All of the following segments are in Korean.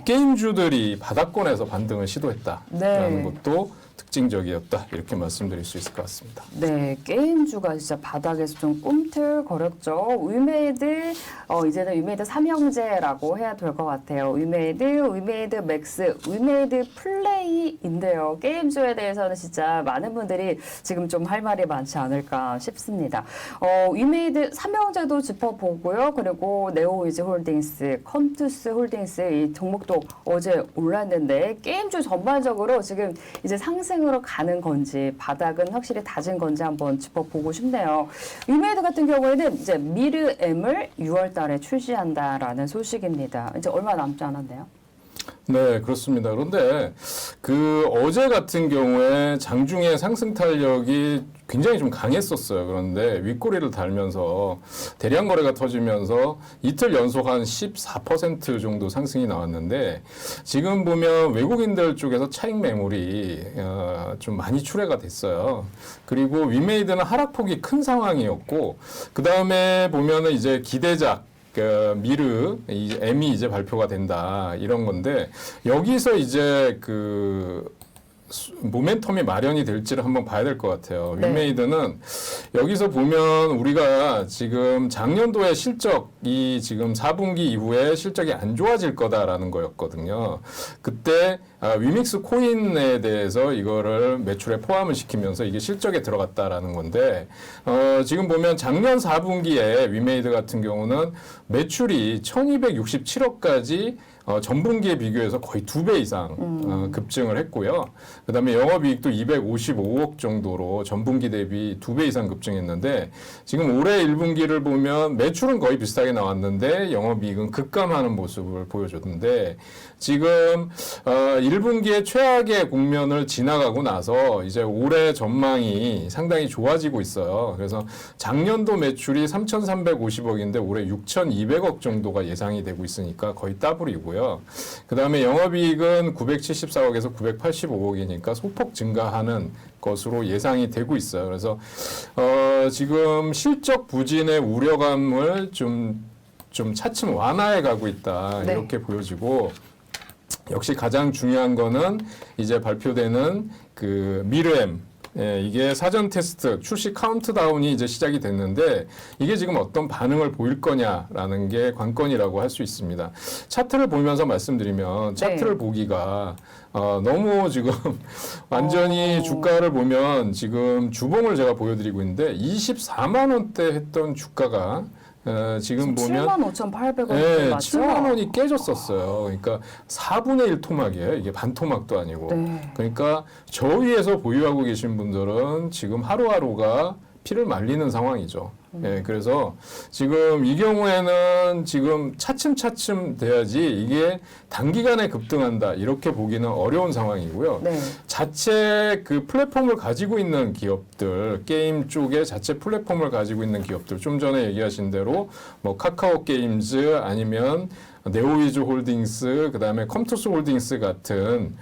게임주들이 바닥권에서 반등을 시도했다라는 네. 것도 특징적이었다 이렇게 말씀드릴 수 있을 것 같습니다. 네, 게임주가 진짜 바닥에서 좀 꿈틀거렸죠. 위메이드, 이제는 위메이드 삼형제라고 해야 될 것 같아요. 위메이드, 위메이드 맥스, 위메이드 플레이인데요. 게임주에 대해서는 진짜 많은 분들이 지금 좀 할 말이 많지 않을까 싶습니다. 위메이드 삼형제도 짚어보고요. 그리고 네오위즈 홀딩스, 컨투스 홀딩스 이 종목도 어제 올랐는데 게임주 전반적으로 지금 이제 상승으로 가는 건지 바닥은 확실히 다진 건지 한번 짚어보고 싶네요. 위메이드 같은 경우에는 이제 미르M을 6월 달에 출시한다라는 소식입니다. 이제 얼마 남지 않았네요. 네, 그렇습니다. 그런데 어제 같은 경우에 장중에 상승 탄력이 굉장히 좀 강했었어요. 그런데 윗꼬리를 달면서 대량 거래가 터지면서 이틀 연속 한 14% 정도 상승이 나왔는데 지금 보면 외국인들 쪽에서 차익 매물이 좀 많이 출회가 됐어요. 그리고 위메이드는 하락폭이 큰 상황이었고 그 다음에 보면은 이제 기대작 미르, M이 이제 발표가 된다 이런 건데 여기서 이제 모멘텀이 마련이 될지를 한번 봐야 될 것 같아요. 네. 위메이드는 여기서 보면 우리가 지금 작년도에 실적이 지금 4분기 이후에 실적이 안 좋아질 거다라는 거였거든요. 그때 위믹스 코인에 대해서 이거를 매출에 포함을 시키면서 이게 실적에 들어갔다라는 건데 지금 보면 작년 4분기에 위메이드 같은 경우는 매출이 1267억까지 전분기에 비교해서 거의 2배 이상 급증을 했고요. 그다음에 영업이익도 255억 정도로 전분기 대비 2배 이상 급증했는데 지금 올해 1분기를 보면 매출은 거의 비슷하게 나왔는데 영업이익은 급감하는 모습을 보여줬는데 지금 1분기에 최악의 국면을 지나가고 나서 이제 올해 전망이 상당히 좋아지고 있어요. 그래서 작년도 매출이 3,350억인데 올해 6,200억 정도가 예상이 되고 있으니까 거의 더블이고요. 그 다음에 영업이익은 974억에서 985억이니까 소폭 증가하는 것으로 예상이 되고 있어요. 그래서 지금 실적 부진의 우려감을 좀 차츰 완화해 가고 있다 네. 이렇게 보여지고 역시 가장 중요한 거는 이제 발표되는 미르M 이게 사전 테스트 출시 카운트다운이 이제 시작이 됐는데 이게 지금 어떤 반응을 보일 거냐라는 게 관건이라고 할 수 있습니다. 차트를 보면서 말씀드리면 차트를 보기가 너무 지금 완전히 주가를 보면 지금 주봉을 제가 보여드리고 있는데 24만 원대 했던 주가가 지금 보면 75,800원 네, 맞죠? 7만 원이 깨졌었어요. 그러니까 4분의 1 토막이에요. 이게 반 토막도 아니고. 네. 그러니까 저 위에서 보유하고 계신 분들은 지금 하루하루가 피를 말리는 상황이죠. 예, 그래서 지금 이 경우에는 지금 차츰차츰 돼야지 이게 단기간에 급등한다 이렇게 보기는 어려운 상황이고요. 네. 자체 플랫폼을 가지고 있는 기업들, 게임 쪽에 자체 플랫폼을 가지고 있는 기업들, 좀 전에 얘기하신 대로 뭐 카카오 게임즈 아니면 네오위즈 홀딩스, 그다음에 컴투스 홀딩스 같은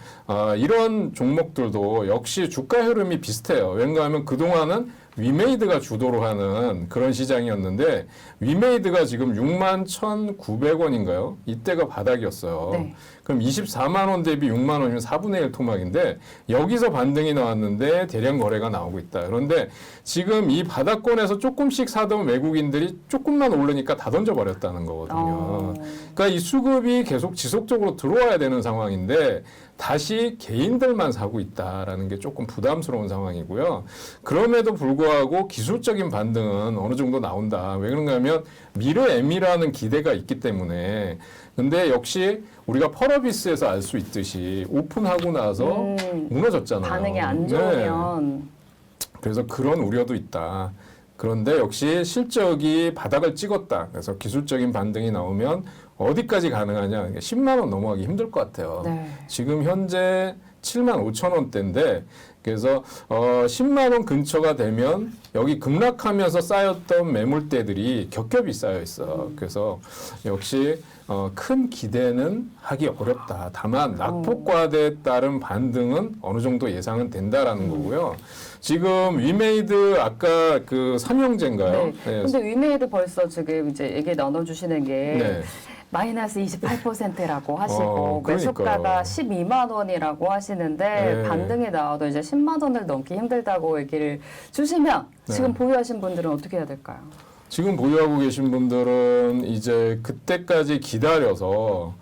이런 종목들도 역시 주가 흐름이 비슷해요. 왜냐하면 그동안은 위메이드가 주도로 하는 그런 시장이었는데 위메이드가 지금 61,900원인가요? 이때가 바닥이었어요. 네. 그럼 24만 원 대비 6만 원이면 4분의 1 토막인데 여기서 반등이 나왔는데 대량 거래가 나오고 있다. 그런데 지금 이 바닥권에서 조금씩 사던 외국인들이 조금만 오르니까 다 던져버렸다는 거거든요. 그러니까 이 수급이 계속 지속적으로 들어와야 되는 상황인데 다시 개인들만 사고 있다라는 게 조금 부담스러운 상황이고요. 그럼에도 불구하고 기술적인 반등은 어느 정도 나온다. 왜 그런가 하면 미르M이라는 기대가 있기 때문에. 근데 역시 우리가 펄어비스에서 알 수 있듯이 오픈하고 나서 무너졌잖아요. 반응이 안 좋으면 네. 그래서 그런 우려도 있다. 그런데 역시 실적이 바닥을 찍었다. 그래서 기술적인 반등이 나오면 어디까지 가능하냐. 10만 원 넘어가기 힘들 것 같아요. 네. 지금 현재 7만 5천 원대인데 그래서 10만 원 근처가 되면 여기 급락하면서 쌓였던 매물대들이 겹겹이 쌓여 있어. 그래서 역시 큰 기대는 하기 어렵다. 다만 낙폭과대에 따른 반등은 어느 정도 예상은 된다라는 거고요. 지금 위메이드 아까 삼형제인가요? 네. 근데 위메이드 벌써 지금 이제 얘기 나눠주시는 게 네. 마이너스 28%라고 하시고 그러니까요. 매수가가 12만 원이라고 하시는데 네. 반등이 나와도 이제 10만 원을 넘기 힘들다고 얘기를 주시면 네. 지금 보유하신 분들은 어떻게 해야 될까요? 지금 보유하고 계신 분들은 이제 그때까지 기다려서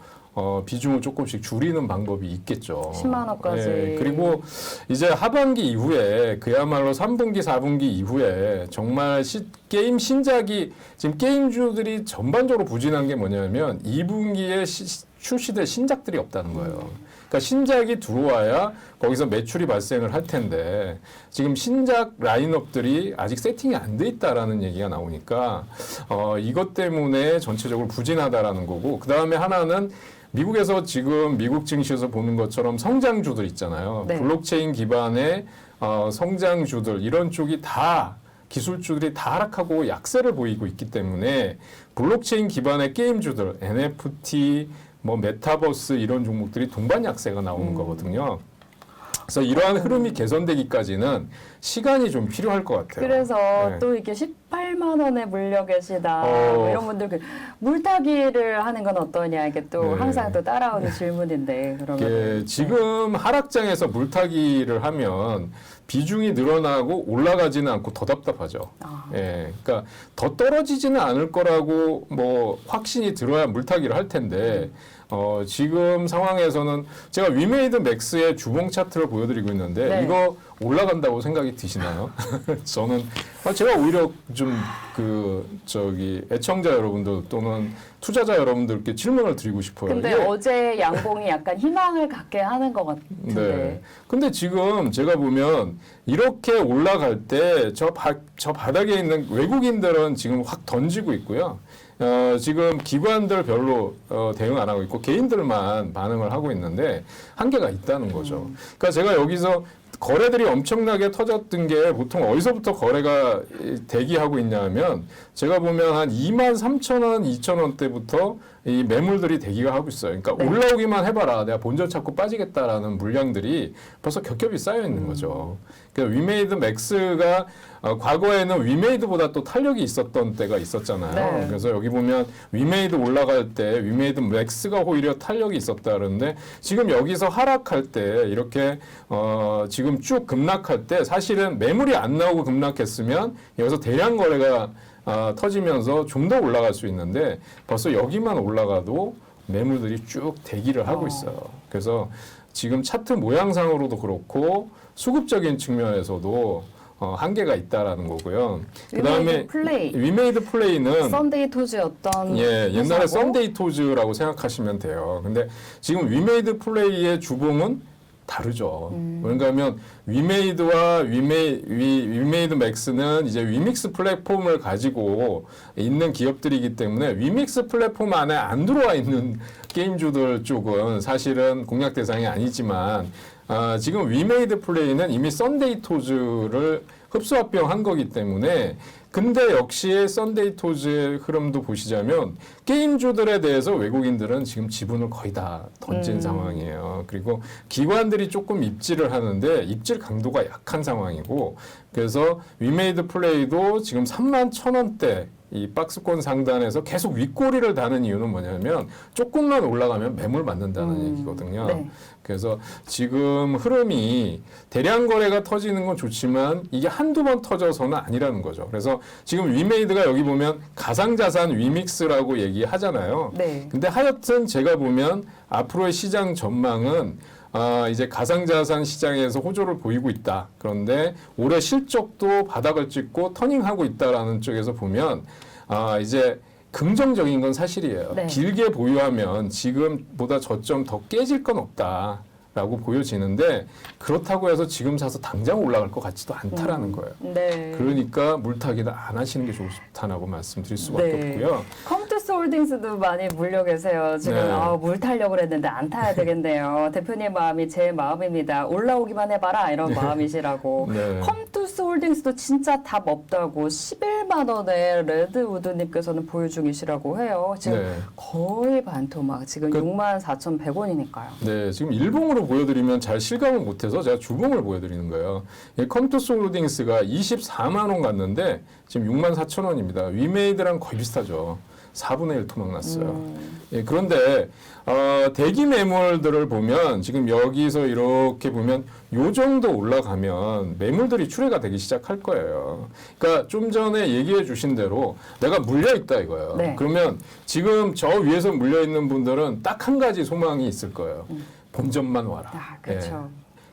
비중을 조금씩 줄이는 방법이 있겠죠. 10만 원까지. 네, 그리고 이제 하반기 이후에 그야말로 3분기, 4분기 이후에 정말 게임 신작이 지금 게임주들이 전반적으로 부진한 게 뭐냐면 2분기에 출시될 신작들이 없다는 거예요. 그러니까 신작이 들어와야 거기서 매출이 발생을 할 텐데 지금 신작 라인업들이 아직 세팅이 안 돼 있다라는 얘기가 나오니까 이것 때문에 전체적으로 부진하다라는 거고 그 다음에 하나는 미국에서 지금 미국 증시에서 보는 것처럼 성장주들 있잖아요. 네. 블록체인 기반의 성장주들 이런 쪽이 다 기술주들이 다 하락하고 약세를 보이고 있기 때문에 블록체인 기반의 게임주들 NFT 뭐 메타버스 이런 종목들이 동반 약세가 나오는 거거든요. 그래서 이러한 흐름이 개선되기까지는 시간이 좀 필요할 것 같아요. 그래서 네. 또 이렇게 18만 원에 물려 계시다 뭐 이런 분들 물타기를 하는 건 어떠냐 이게 또 네. 항상 또 따라오는 질문인데 그러면 지금 하락장에서 물타기를 하면 비중이 늘어나고 올라가지는 않고 더 답답하죠. 예, 그러니까 더 떨어지지는 않을 거라고 뭐 확신이 들어야 물타기를 할 텐데 지금 상황에서는 제가 위메이드 맥스의 주봉 차트를 보여드리고 있는데 네. 이거 올라간다고 생각이 드시나요? 저는 제가 오히려 좀 애청자 여러분들 또는 투자자 여러분들께 질문을 드리고 싶어요. 근데 이게 어제 양봉이 약간 희망을 갖게 하는 것 같은데. 네. 근데 지금 제가 보면 이렇게 올라갈 때 저 바닥에 있는 외국인들은 지금 확 던지고 있고요. 지금 기관들 별로 대응 안 하고 있고 개인들만 반응을 하고 있는데 한계가 있다는 거죠. 그러니까 제가 여기서 거래들이 엄청나게 터졌던 게 보통 어디서부터 거래가 대기하고 있냐면 제가 보면 한 23,000원, 2,000원대부터 이 매물들이 대기가 하고 있어요. 그러니까 네. 올라오기만 해봐라. 내가 본전 찾고 빠지겠다라는 물량들이 벌써 겹겹이 쌓여 있는 거죠. 그러니까 위메이드 맥스가 과거에는 위메이드보다 또 탄력이 있었던 때가 있었잖아요. 네. 그래서 여기 보면 위메이드 올라갈 때 위메이드 맥스가 오히려 탄력이 있었다 그러는데 지금 여기서 하락할 때 이렇게 지금 쭉 급락할 때 사실은 매물이 안 나오고 급락했으면 여기서 대량 거래가 터지면서 좀 더 올라갈 수 있는데 벌써 여기만 올라가도 매물들이 쭉 대기를 하고 있어요. 그래서 지금 차트 모양상으로도 그렇고 수급적인 측면에서도 한계가 있다라는 거고요. 그다음에 위메이드 플레이는 썬데이 토즈였던 옛날에 회사고. 썬데이 토즈라고 생각하시면 돼요. 근데 지금 위메이드 플레이의 주봉은 다르죠. 그러니까 하면 위메이드와 위메이드 맥스는 이제 위믹스 플랫폼을 가지고 있는 기업들이기 때문에 위믹스 플랫폼 안에 안 들어와 있는 게임주들 쪽은 사실은 공략 대상이 아니지만 지금 위메이드 플레이는 이미 썬데이 토즈를 흡수합병한 거기 때문에 근데 역시 썬데이 토즈의 흐름도 보시자면 게임주들에 대해서 외국인들은 지금 지분을 거의 다 던진 상황이에요. 그리고 기관들이 조금 입질을 하는데 입질 강도가 약한 상황이고 그래서 위메이드 플레이도 지금 31,000원대 이 박스권 상단에서 계속 윗꼬리를 다는 이유는 뭐냐면 조금만 올라가면 매물 맞는다는 얘기거든요. 네. 그래서 지금 흐름이 대량 거래가 터지는 건 좋지만 이게 한두 번 터져서는 아니라는 거죠. 그래서 지금 위메이드가 여기 보면 가상자산 위믹스라고 얘기하잖아요. 네. 근데 하여튼 제가 보면 앞으로의 시장 전망은 이제 가상자산 시장에서 호조를 보이고 있다. 그런데 올해 실적도 바닥을 찍고 터닝하고 있다라는 쪽에서 보면 이제 긍정적인 건 사실이에요. 네. 길게 보유하면 지금보다 저점 더 깨질 건 없다라고 보여지는데 그렇다고 해서 지금 사서 당장 올라갈 것 같지도 않다라는 거예요. 네. 그러니까 물타기는 안 하시는 게 좋다라고 말씀드릴 수밖에 네. 없고요. 컴투스 홀딩스도 많이 물려 계세요. 지금 네. 물 타려고 그랬는데 안 타야 되겠네요. 대표님 마음이 제 마음입니다. 올라오기만 해봐라 이런 마음이시라고. 네. 컴투스 홀딩스도 진짜 답 없다고 11만 원에 레드우드님께서는 보유 중이시라고 해요. 지금 네. 거의 반토막. 지금 64,100원이니까요. 네, 지금 일봉으로 보여드리면 잘 실감을 못해서 제가 주봉을 보여드리는 거예요. 컴투스 홀딩스가 24만 원 갔는데 지금 64,000원입니다. 위메이드랑 거의 비슷하죠. 4분의 1 토막 났어요. 예, 그런데 대기 매물들을 보면 지금 여기서 이렇게 보면 요 정도 올라가면 매물들이 출회가 되기 시작할 거예요. 그러니까 좀 전에 얘기해 주신 대로 내가 물려 있다 이거예요. 네. 그러면 지금 저 위에서 물려 있는 분들은 딱 한 가지 소망이 있을 거예요. 본전만 와라. 아, 그렇죠.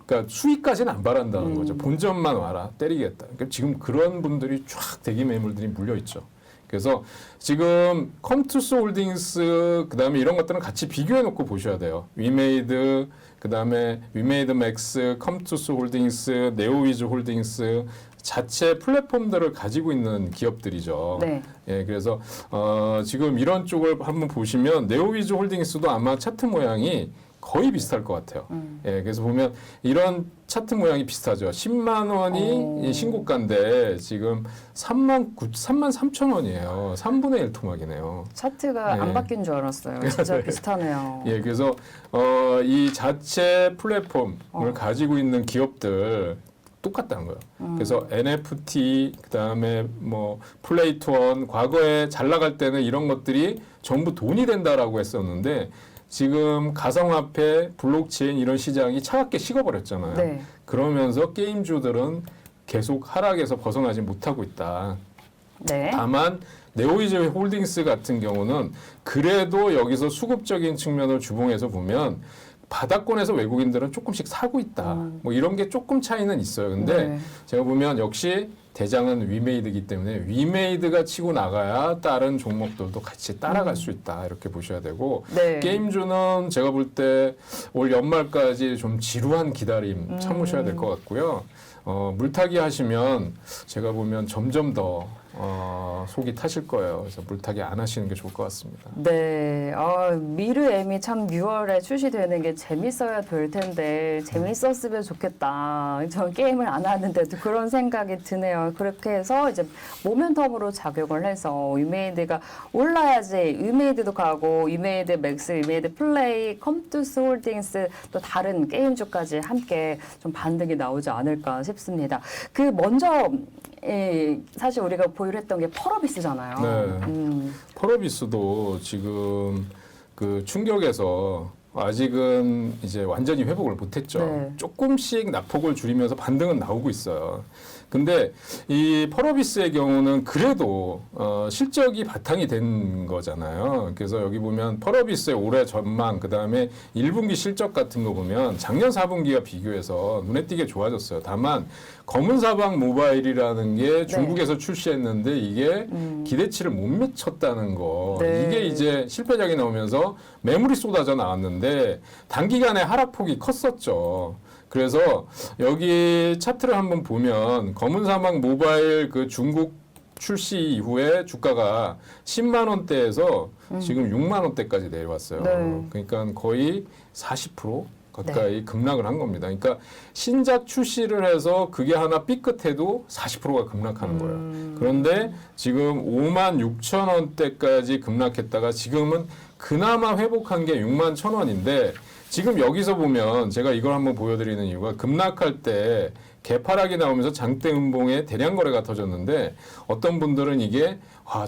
그러니까 수익까지는 안 바란다는 거죠. 본전만 와라. 때리겠다. 그러니까 지금 그런 분들이 쫙 대기 매물들이 물려 있죠. 그래서 지금 컴투스 홀딩스 그다음에 이런 것들은 같이 비교해 놓고 보셔야 돼요. 위메이드 그다음에 위메이드 맥스, 컴투스 홀딩스, 네오위즈 홀딩스 자체 플랫폼들을 가지고 있는 기업들이죠. 네. 예, 그래서 지금 이런 쪽을 한번 보시면 네오위즈 홀딩스도 아마 차트 모양이 거의 비슷할 것 같아요. 예, 그래서 보면 이런 차트 모양이 비슷하죠. 10만 원이 신고가인데 지금 3만 3천 원이에요. 3분의 1 토막이네요. 차트가 네. 안 바뀐 줄 알았어요. 진짜 비슷하네요. 예, 그래서 이 자체 플랫폼을 가지고 있는 기업들 똑같다는 거예요. 그래서 NFT 그다음에 뭐 플레이투원 과거에 잘 나갈 때는 이런 것들이 전부 돈이 된다라고 했었는데 지금 가상화폐, 블록체인 이런 시장이 차갑게 식어버렸잖아요. 네. 그러면서 게임주들은 계속 하락에서 벗어나지 못하고 있다. 네. 다만 네오위즈 홀딩스 같은 경우는 그래도 여기서 수급적인 측면을 주봉해서 보면 바닥권에서 외국인들은 조금씩 사고 있다. 뭐 이런 게 조금 차이는 있어요. 근데 네. 제가 보면 역시 대장은 위메이드이기 때문에 위메이드가 치고 나가야 다른 종목들도 같이 따라갈 수 있다. 이렇게 보셔야 되고 네. 게임주는 제가 볼 때 올 연말까지 좀 지루한 기다림 참으셔야 될 것 같고요. 물타기 하시면 제가 보면 점점 더 속이 타실 거예요. 그래서 물타기 안 하시는 게 좋을 것 같습니다. 네. 미르엠이 참 6월에 출시되는 게 재밌어야 될 텐데 재밌었으면 좋겠다. 전 게임을 안 하는데도 그런 생각이 드네요. 그렇게 해서 이제 모멘텀으로 작용을 해서 위메이드가 올라야지 위메이드도 가고 위메이드 맥스, 위메이드 플레이, 컴투스 홀딩스 또 다른 게임주까지 함께 좀 반등이 나오지 않을까 싶습니다. 그 먼저 사실 우리가 보유를 했던 게 펄어비스잖아요. 네. 펄어비스도 지금 그 충격에서 아직은 이제 완전히 회복을 못했죠. 네. 조금씩 낙폭을 줄이면서 반등은 나오고 있어요. 근데 이 펄어비스의 경우는 그래도 실적이 바탕이 된 거잖아요. 그래서 여기 보면 펄어비스의 올해 전망 그다음에 1분기 실적 같은 거 보면 작년 4분기와 비교해서 눈에 띄게 좋아졌어요. 다만 검은 사방 모바일이라는 게 중국에서 출시했는데 이게 기대치를 못 미쳤다는 거. 네. 이게 이제 실패작이 나오면서 매물이 쏟아져 나왔는데 단기간에 하락폭이 컸었죠. 그래서 여기 차트를 한번 보면 검은 사막 모바일 그 중국 출시 이후에 주가가 10만 원대에서 지금 6만 원대까지 내려왔어요. 네. 그러니까 거의 40% 가까이 급락을 한 겁니다. 그러니까 신작 출시를 해서 그게 하나 삐끗해도 40%가 급락하는 거예요. 그런데 지금 5만 6천 원대까지 급락했다가 지금은 그나마 회복한 게 6만 1천 원인데 지금 여기서 보면 제가 이걸 한번 보여드리는 이유가 급락할 때 개파락이 나오면서 장대 음봉에 대량 거래가 터졌는데 어떤 분들은 이게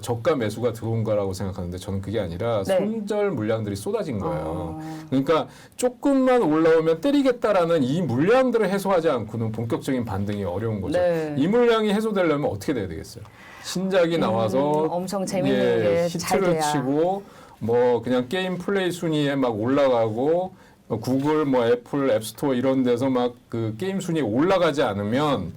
저가 매수가 들어온 거라고 생각하는데 저는 그게 아니라 네. 손절 물량들이 쏟아진 거예요. 그러니까 조금만 올라오면 때리겠다라는 이 물량들을 해소하지 않고는 본격적인 반등이 어려운 거죠. 네. 이 물량이 해소되려면 어떻게 돼야 되겠어요? 신작이 나와서 엄청 재밌는 게 잘 히트를 돼야. 치고 뭐 그냥 게임 플레이 순위에 막 올라가고 구글, 뭐 애플, 앱스토어 이런 데서 막 그 게임 순위에 올라가지 않으면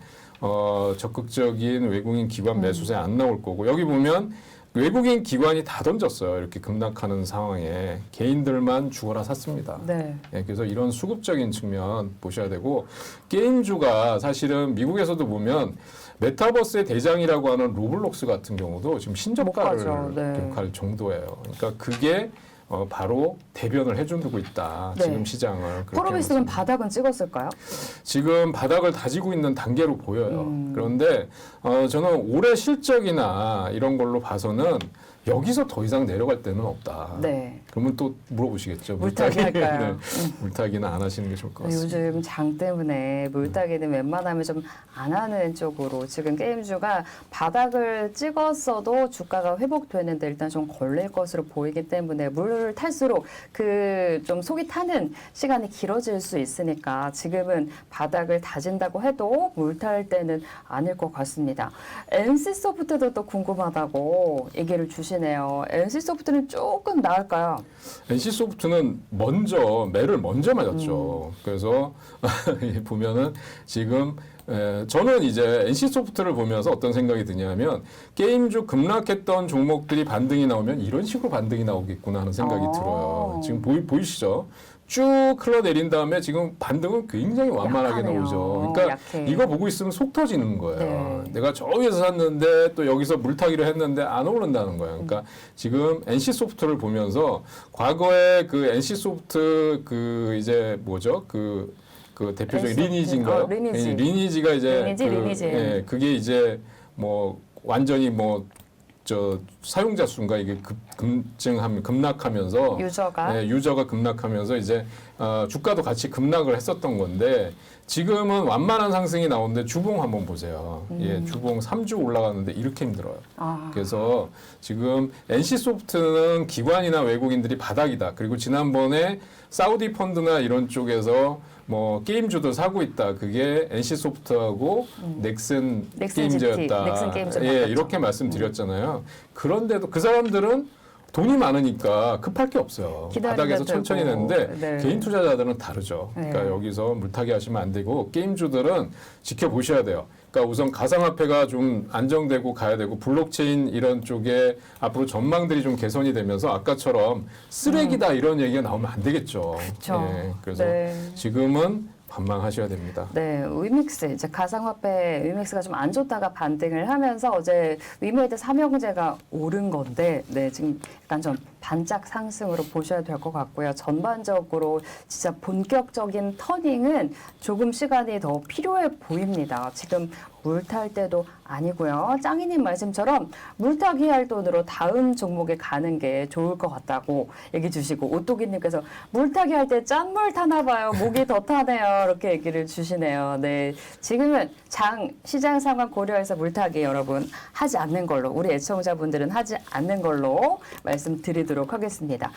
적극적인 외국인 기관 매수세 안 나올 거고 여기 보면 외국인 기관이 다 던졌어요. 이렇게 급락하는 상황에 개인들만 죽어라 샀습니다. 네. 예, 그래서 이런 수급적인 측면 보셔야 되고 게임주가 사실은 미국에서도 보면 메타버스의 대장이라고 하는 로블록스 같은 경우도 지금 신저가를 못 가죠. 네. 기록할 정도예요. 그러니까 그게 바로 대변을 해주고 있다. 네. 지금 시장을. 그렇게 펄어비스는 해놓습니다. 바닥은 찍었을까요? 지금 바닥을 다지고 있는 단계로 보여요. 그런데 저는 올해 실적이나 이런 걸로 봐서는 여기서 더 이상 내려갈 데는 없다. 네. 그러면 또 물어보시겠죠. 물타기 할까요? 물타기는 안 하시는 게 좋을 것 같습니다. 요즘 장 때문에 물타기는 웬만하면 좀 안 하는 쪽으로 지금 게임주가 바닥을 찍었어도 주가가 회복되는데 일단 좀 걸릴 것으로 보이기 때문에 물을 탈수록 그 좀 속이 타는 시간이 길어질 수 있으니까 지금은 바닥을 다진다고 해도 물 탈 때는 아닐 것 같습니다. NC소프트도 또 궁금하다고 얘기를 주시네요. NC소프트는 조금 나을까요? NC소프트는 매를 먼저 맞았죠. 그래서 보면은 지금 저는 이제 NC소프트를 보면서 어떤 생각이 드냐면 게임주 급락했던 종목들이 반등이 나오면 이런 식으로 반등이 나오겠구나 하는 생각이 들어요. 지금 보이시죠? 쭉 흘러내린 다음에 지금 반등은 굉장히 완만하게 약하네요. 나오죠. 그러니까 약해. 이거 보고 있으면 속 터지는 거예요. 네. 내가 저 위에서 샀는데 또 여기서 물타기를 했는데 안 오른다는 거예요. 그러니까 지금 NC소프트를 보면서 과거에 그 NC소프트 그 이제 뭐죠? 그 대표적인 NC소프트. 리니지인가요? 리니지. 리니지가 이제 리니지. 예, 그게 이제 뭐 완전히 사용자 수인가 이게 급락하면서 유저가 급락하면서 이제 주가도 같이 급락을 했었던 건데 지금은 완만한 상승이 나오는데 주봉 한번 보세요. 예, 주봉 3주 올라가는데 이렇게 힘들어요. 그래서 지금 NC소프트는 기관이나 외국인들이 바닥이다. 그리고 지난번에 사우디 펀드나 이런 쪽에서 뭐 게임주도 사고 있다. 그게 NC소프트하고 넥슨 게임즈였다. 넥슨 게임즈 예, 바꿨죠. 이렇게 말씀드렸잖아요. 그런데도 그 사람들은 돈이 많으니까 급할 게 없어요. 기다리면 바닥에서 천천히 되고. 내는데 네. 개인 투자자들은 다르죠. 그러니까 네. 여기서 물타기 하시면 안 되고 게임주들은 지켜보셔야 돼요. 그러니까 우선 가상화폐가 좀 안정되고 가야 되고 블록체인 이런 쪽에 앞으로 전망들이 좀 개선이 되면서 아까처럼 쓰레기다 이런 얘기가 나오면 안 되겠죠. 그렇죠. 예, 그래서 네. 지금은 반망하셔야 됩니다. 네, 위믹스 이제 가상화폐 위믹스가 좀 안 좋다가 반등을 하면서 어제 위메이드 삼형제가 오른 건데, 네 지금 약간 좀 반짝 상승으로 보셔야 될 것 같고요. 전반적으로 진짜 본격적인 터닝은 조금 시간이 더 필요해 보입니다. 지금 물탈 때도 아니고요. 짱이님 말씀처럼 물타기 할 돈으로 다음 종목에 가는 게 좋을 것 같다고 얘기 주시고 오뚜기님께서 물타기 할 때 짠물 타나 봐요. 목이 더 타네요. 이렇게 얘기를 주시네요. 네, 지금은 시장 상황 고려해서 물타기 여러분 하지 않는 걸로 우리 애청자분들은 하지 않는 걸로 말씀드리도록 하겠습니다.